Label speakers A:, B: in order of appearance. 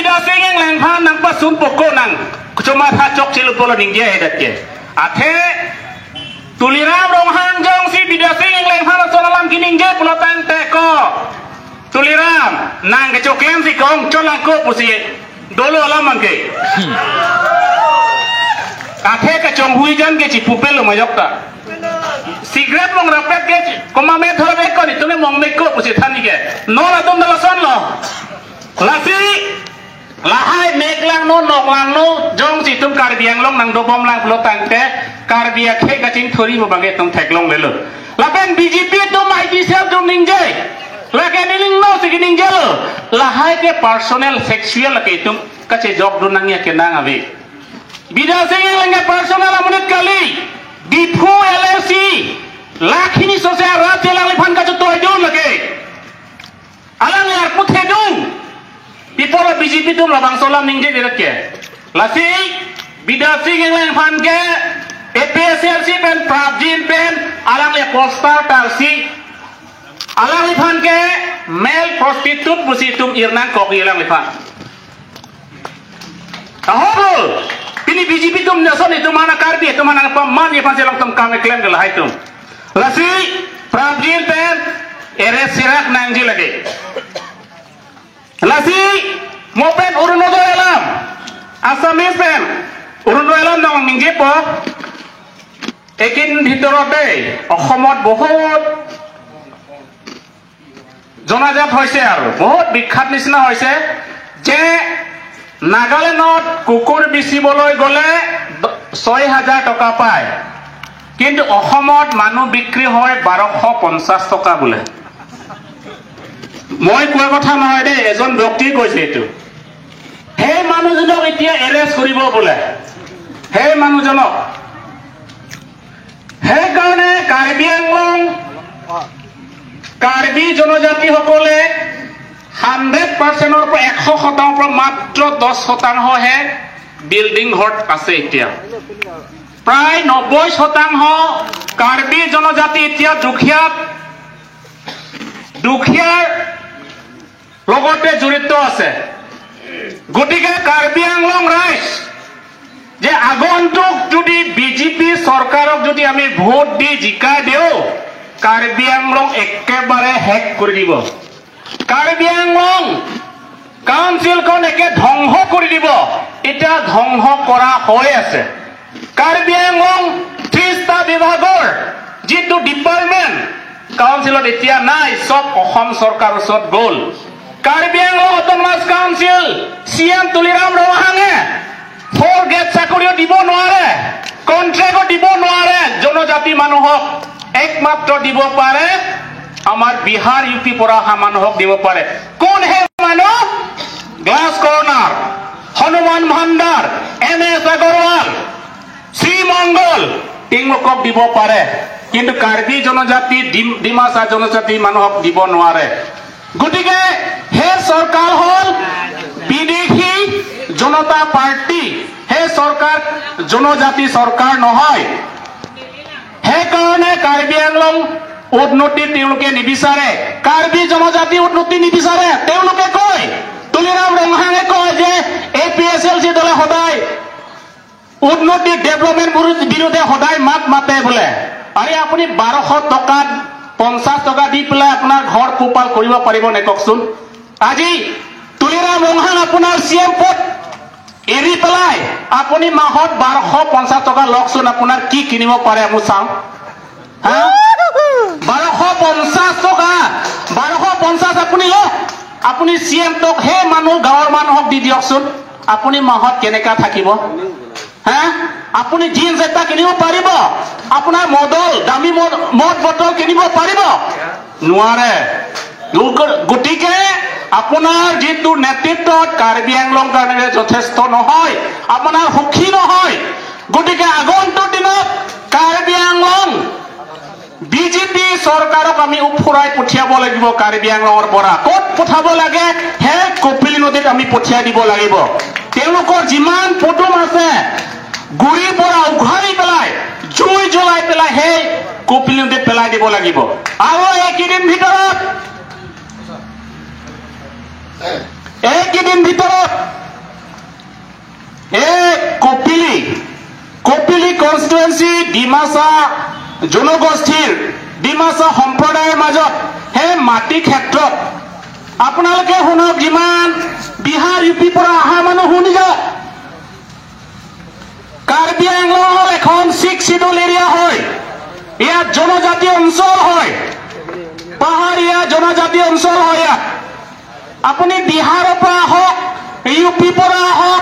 A: bidah sing yang lenghan nang pasun pokok nang cuma hacok cilu polo ningje edat je athe tuliram rong hang jong si bidah sing yang lenghan sonalam kining je pulo tante ko tuliram nang kecoklem si kong colang ko pusi dolo alam mangke athe kecong huijan ke cipupel lo mayok ta Sigret mong rapet ke koma me thor be ko ni tune mong me ko pusi thani ke no la dum dala son lo lasi lahai mek lang no nok lang no jong si tum kar biang long nang do bom lang lo tang te kar bia khe ka chin thori mo bange tum thek long le lo la ben BJP to mai di sel jong ning je la ke ning no si ning je lo lahai ke personal sexual ke tum ka che jok do nang ya ke nang ave bidah sing lang personal amunit kali Dipu LFC Lakini sosial rati lang lipan ka chuto idon lagi Alang yar puthe dung Dipolo BJP tum labang solam ningje dirat ke Lasi bidah sing lang fan ke APSLC pen Prabjin pen Alang le poster tarsi Alang lipan ke male prostitute pusi tum irnang koki alang lipan Tahobul Ini BJP tum nason itu mana karbi itu mana peman ya pasti langsung kami klaim ke lah itu. Lasi Prabjil pen eres sirak nangji lagi. Lasi mau pen urun do elam Asamis pen urun do elam nang mingje po. Ekin ভিতৰতে অসমত বহুত জনাজাত হৈছে আৰু বহুত বিখ্যাত নিচিনা হৈছে যে নাগালেণ্ডত কুকুৰ বিচিবলৈ গলে ৬,০০০ টকা পায় কিন্তু অসমত মানুহ বিক্ৰী হয় ১২৫০ টকা বোলে মই কোৱা কথা নহয় দে এজন ব্যক্তি কৈছে এইটো হে মানুহজনক এতিয়া এৰেষ্ট কৰিব বোলে হে মানুহজনক হে কাৰণে কাৰ্বি আংলং কাৰ্বি জনজাতি সকলে 100% or 100% মাত্ৰ 10% হে বিল্ডিং ঘৰ আছে এতিয়া প্ৰায় 90% কাৰ্বি জনজাতি এতিয়া দুখীয়াৰ লগতে জড়িত আছে গতিকে কাৰ্বি আংলং ৰাইজ যে আগন্তুক যদি বিজেপি চৰকাৰক যদি আমি ভোট দি জিকাই দিও কাৰ্বি আংলং একেবাৰে হেক কৰি দিব কাৰ্বি আংলং কাউন্সিল খন একে ধ্বংস কৰি দিব এটা ধ্বংস কৰা হৈ আছে কাৰ্বি আংলং ৩টা বিভাগৰ যেটো ডিপাৰ্টমেন্ট কাউন্সিলত এতিয়া নাই সব অসম চৰকাৰৰ ওচৰত গল Karbi Anglong autonomous council CM Tuliram ৰহাঙে 4 গেট চাকৰিও দিব নোৱাৰে কন্ট্ৰেক্টও দিব নোৱাৰে জনজাতি মানুহক একমাত্ৰ দিব পাৰে আমাৰ বিহাৰ ইউপি পৰা অহা মানুহক দিব পাৰে কোন হে মানুহ গ্লাস কৰ্ণাৰ হনুমান ভাণ্ডাৰ MS আগৰৱাল শ্ৰী মংগল তেওঁলোকক দিব পাৰে কিন্তু কাৰ্বি জনজাতি ডিমাছা জনজাতি মানুহক দিব নোৱাৰে গতিকে হে চৰকাৰ হল বিদেশী জনতা পাৰ্টি হে চৰকাৰ জনজাতি চৰকাৰ নহয় হে কাৰণে কাৰ্বি আংলং উন্নতি তেওঁলোকে নিবিচাৰে কাৰ্বি জনজাতি উন্নতি নিবিচাৰে তেওঁলোকে কয় তুলিৰাম ৰংহাঙে কয় যে APSLC দলে সদায় উন্নতি ডেভেলপমেন্ট বিৰুদ্ধে সদায় মাত মাতে বোলে আৰে আপুনি 1200 টকাত 50 টকা দি পেলাই আপোনাৰ ঘৰ পোপাল কৰিব পাৰিব নে ককচোন আজি তুলিৰাম ৰংহাং আপোনাৰ CM পদ এৰি পেলাই আপুনি মাহত 1250 টকা লকচোন আপোনাৰ কি কিনিব পাৰে আমি চাওঁ হা 1250 টকা 1250 আপুনি লওক আপুনি CM টক হে মানুহ গাঁৱৰ মানুহক দি দিয়কচোন আপুনি মাহত কেনেকা থাকিব হা আপুনি জিন্স এটা কিনিব পাৰিব আপোনাৰ মডল দামী মদ বটল কিনিব পাৰিব নোৱাৰে গতিকে আপোনাৰ যেটো নেতৃত্বত কাৰ্বি আংলং কাৰণে যথেষ্ট নহয় আপোনাৰ সুখী নহয় গতিকে আগন্তুক দিনত কাৰ্বি আংলং বিজেপি চৰকাৰক আমি উফৰাই পঠিয়াব লাগিব কাৰ্বি আংলঙৰ পৰা ক'ত পঠাব লাগে হে কপিলী নদীত আমি পঠিয়াই দিব লাগিব তেওঁলোকৰ যিমান পদুম আছে গুৰিৰ পৰা উঘাৰি পেলাই জুই জ্বলাই পেলাই হে কপিলী নদীত পেলাই দিব লাগিব আৰু এইকেইদিন ভিতৰত কনস্টিটুৱেঞ্চি ডিমাচা জনগোষ্ঠীৰ ডিমাচা সম্প্ৰদায়ৰ মাজত সেই মাটি ক্ষেত্ৰত আপোনালোকে শুনক, যিমান বিহাৰ ইউপিৰ পৰা অহা মানুহ শুনি যাওক, কাৰ্বি আংলং হ'ল এখন 6 শিডিউল এৰিয়া হয়। ইয়াত জনজাতি অঞ্চল হয়, পাহাৰীয়া জনজাতি অঞ্চল হয়। ইয়াত আপুনি বিহাৰৰ পৰা আহক, ইউপিৰ পৰা আহক,